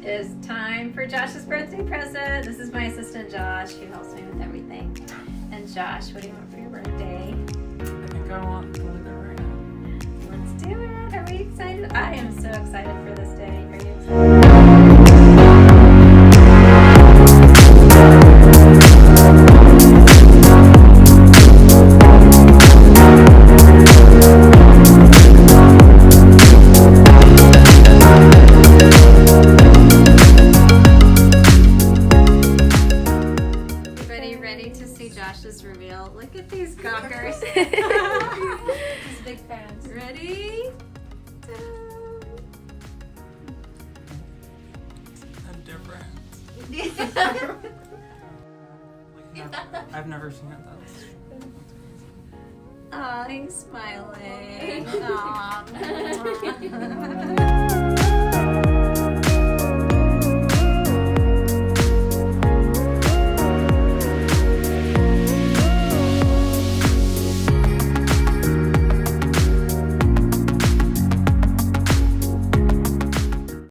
It is time for Josh's birthday present. This is my assistant Josh, who helps me with everything. And Josh, what do you want for your birthday? I think I want to look at right now. Let's do it. Are we excited? I am so excited for this day. Are you excited? Ready to see Josh's reveal? Look at these cockers. He's big fans. Ready? A difference. I've never seen it that way. Aw, he's smiling. Aw.